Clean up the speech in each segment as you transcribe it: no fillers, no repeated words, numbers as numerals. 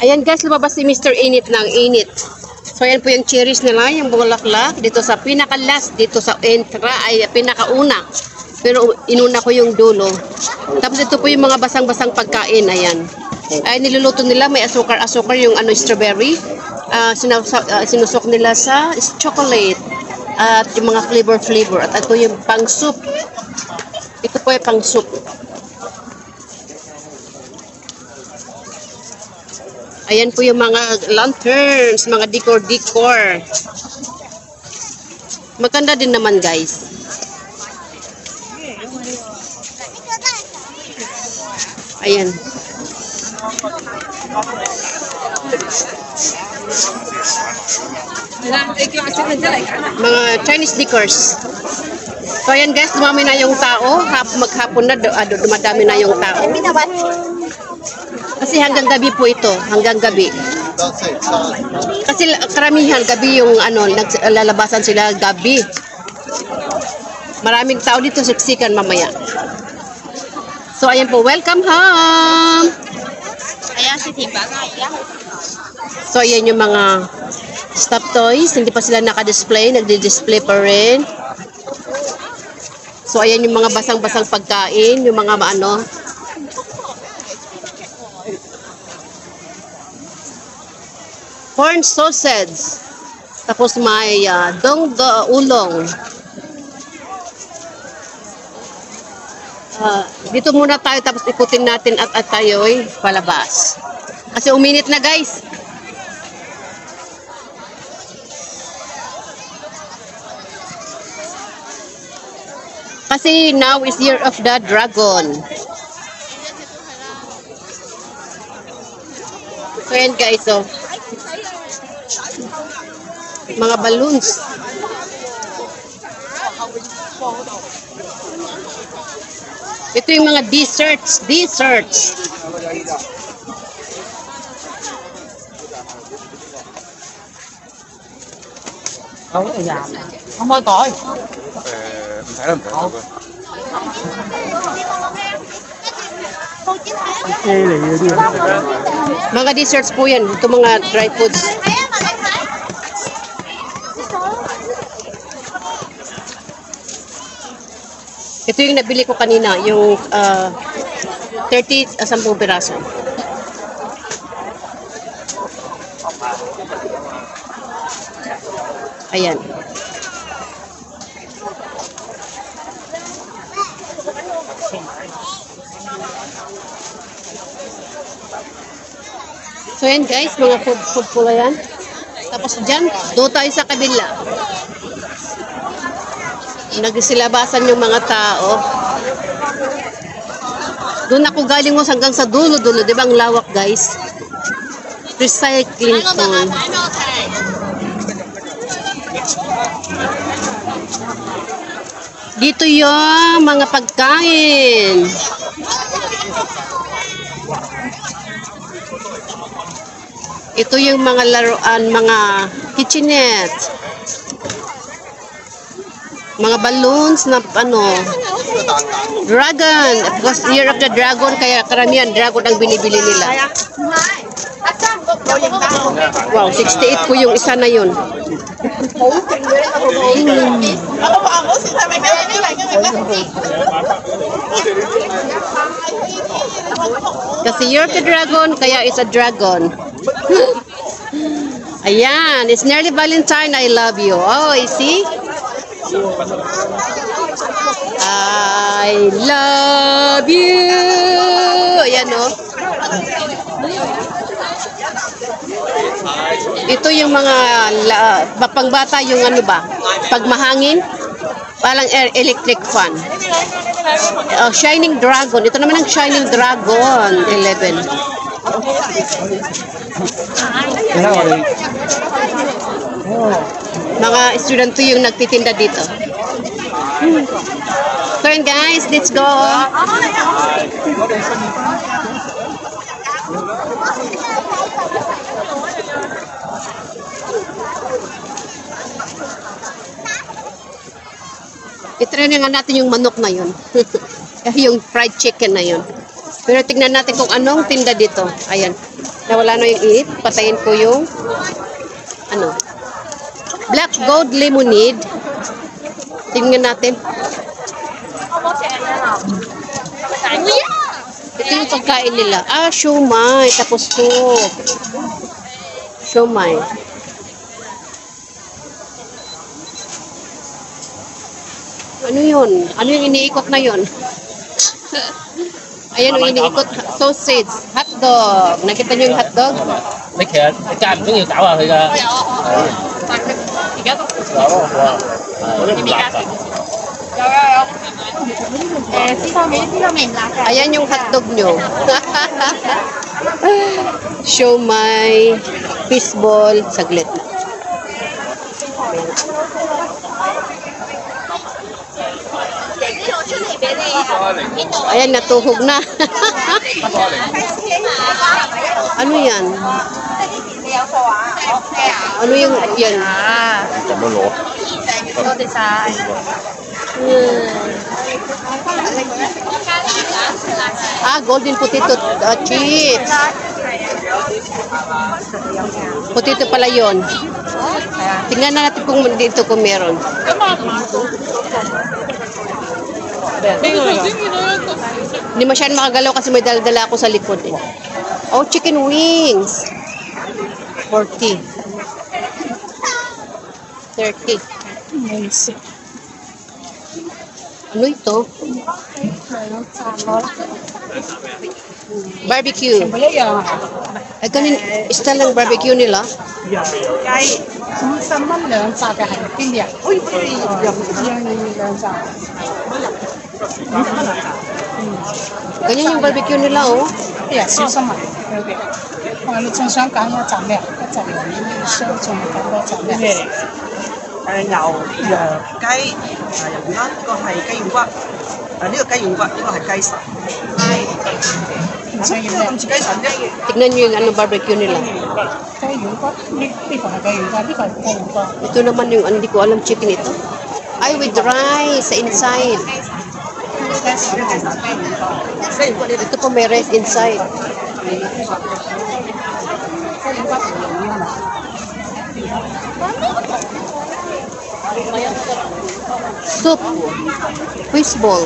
Ayan guys, lumabas si Mr. Init ng init. So ayan po yung cherries nila, yung bulaklak. Dito sa pinaka-last, dito sa entra, ay pinaka-una. Pero inuna ko yung dulo. Tapos ito po yung mga basang-basang pagkain. Ayan. Ay niluluto nila, may asukar-asukar yung strawberry. Sinusok nila sa chocolate. At yung mga flavor. At ito yung pang soup. Ito po yung pang soup. Ayan po yung mga lanterns, mga decor. Maganda din naman guys. Ayan. Mga Chinese decors. So ayan guys, dumami na yung tao. Maghapon na, dumadami na yung tao. Kasi hanggang gabi po ito, hanggang gabi. Kasi karamihan gabi yung naglalabasan sila gabi. Maraming tao dito, siksikan mamaya. So ayan po, welcome home. So ayan yung mga stuffed toys, hindi pa sila naka-display, nagdi-display pa rin. So ayan yung mga basang-basang pagkain, yung mga corn sausage. Tapos may ulong. Dito muna tayo tapos ikutin natin at tayo'y palabas. Kasi uminit na guys. Kasi now is year of the dragon. So yan guys, so mga balloons. Ito yung mga desserts. Không ơi coi. Mình thấy làm được. Mga desserts po yan. Ito mga dry foods. Ito yung nabili ko kanina. Yung 10 piraso. Ayan. So yan guys, mga food pula yan. Tapos dyan, doon tayo sa kabila. Nagsilabasan yung mga tao. Doon ako galing mo hanggang sa dulo-dulo. Diba ang lawak guys? Recycling tool. Dito yung mga pagkain. Ito yung mga laruan, mga kitchenette. Mga balloons na dragon. Because year of the dragon, kaya karamihan dragon ang binibili nila. Wow, 68 po yung isa na yun. Kasi year of the dragon, kaya it's a dragon. Ayan, it's nearly Valentine, I love you. Oh, you see? I love you. Ayan o. Ito yung mga pangbata yung pag mahangin, parang electric fan. Shining Dragon. Ito naman ang Shining Dragon 11. Mga student to yung nagtitinda dito. So yun guys, let's go. I-try nga natin yung manok na yun. Yung fried chicken na yun. Pero tignan natin kung anong tinda dito. Ayan. Nawala na yung init. Patayin ko yung ano, Black Gold Lemonade. Tingnan natin. Ito yung pagkain nila. Siomai. Tapos to. Siomai. Ano yun? Ano yung iniikot na yun? Ayan yung iniikot. Sausage. Hotdog. Nakita niyo yung hotdog? 你其實你間唔中要搞下佢㗎。而家都嗰啲唔辣㗎。有。呢個未辣㗎。 Ayan yung hotdog nyo. Siomai. Fishball. Saglit. Ayan, natuhog na. Ano yan? Ano yung yan? 咁樣攞。多謝晒。Golden potato chips. Potato pala yun. Tingnan na natin kung dito kung meron. Hindi masyadong makagalaw kasi may dala-dala ako sa likod eh. Oh, chicken wings. 40. 30. Ano ito? Barbecue. Ay, kanin, style ng barbecue nila. Ganyan yung barbecue nila, oh. 小心啊！你從香港一陣咩？一陣雙重咁多陣咩？牛羊雞魷魚啦，呢個係雞軟骨，呢個雞軟骨，呢個係雞腎。唔想要咩？咁似雞腎啫。Tignan nyo yung ano barbecue nila. 雞軟骨，呢個係雞軟骨，呢個係雞軟骨。Ito naman yung, hindi ko alam chicken ito. Ay, with rice sa inside. Ito po may rice inside. Soup. Fishball.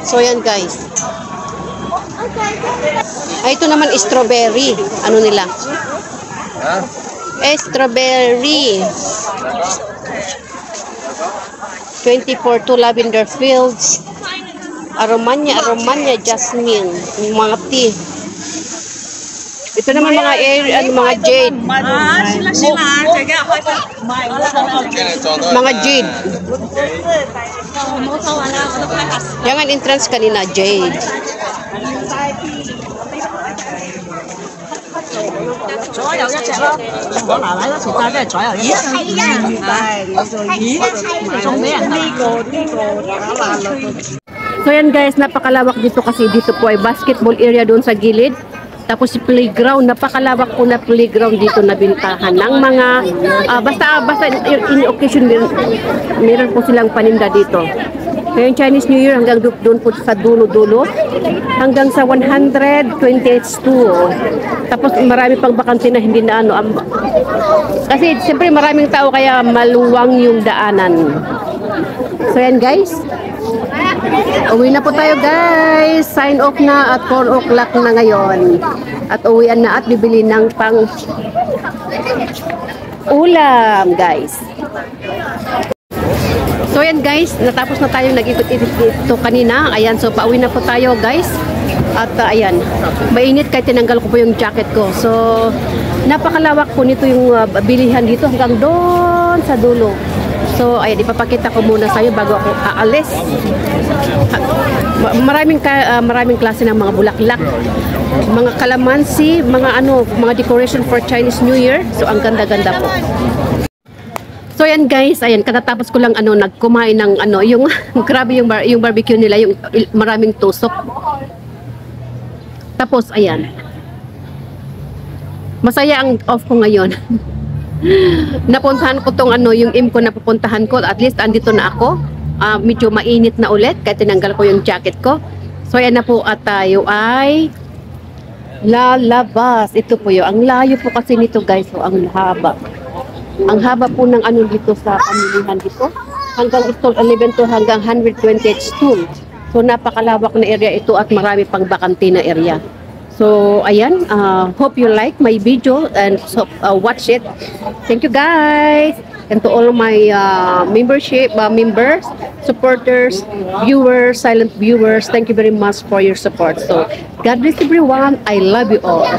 So yan guys. Ay, ito naman strawberry. Ano nila? Strawberry. 24 to Lavender Fields. Aromanya, jasmine. Mga tea. Ito naman mga mga jade. Mga jade. Yang ang entrance kanina, jade. So yan guys, napakalawak dito kasi dito po ay basketball area doon sa gilid. Tapos si playground, napakalawak po na playground dito na bintahan ng mga basta in occasion meron po silang paninda dito. Ngayon Chinese New Year hanggang doon po sa dulo-dulo hanggang sa 128 store. Tapos marami pang bakante na hindi na ano kasi siyempre maraming tao kaya maluwang yung daanan. So yan guys. Uwi na po tayo guys. Sign off na at 4 o'clock na ngayon. At uwian na at bibili ng pang ulam guys. So yan guys, natapos na tayo nag-ikot-ikot dito kanina. Ayan, so pauwi na po tayo guys. At ayan, mainit kahit tinanggal ko po yung jacket ko. So napakalawak po nito yung bilihan dito hanggang doon sa dulo. So ayan, ipapakita ko muna sa iyo bago ako aalis. Maraming klase ng mga bulaklak, mga kalamansi, mga decoration for Chinese New Year. So ang ganda-ganda po. So yan guys, ayan katatapos ko lang nagkumain ng yung grabe yung barbecue nila, yung maraming tusok. Tapos ayan. Masaya ang off ko ngayon. Napuntahan ko tong yung aim ko na pupuntahan ko, at least andito na ako. medyo mainit na ulit kaya tinanggal ko yung jacket ko. So ayan na po at tayo ay lalabas. Ito po yun. Ang layo po kasi nito guys. So ang haba. Ang haba po ng ano dito sa pamilihan dito. Hanggang stall 11 to hanggang 120 stall. So napakalawak na area ito at marami pang bakante na area. So ayan, hope you like my video and watch it. Thank you guys. And to all my members, supporters, viewers, silent viewers, thank you very much for your support. So God bless everyone. I love you all.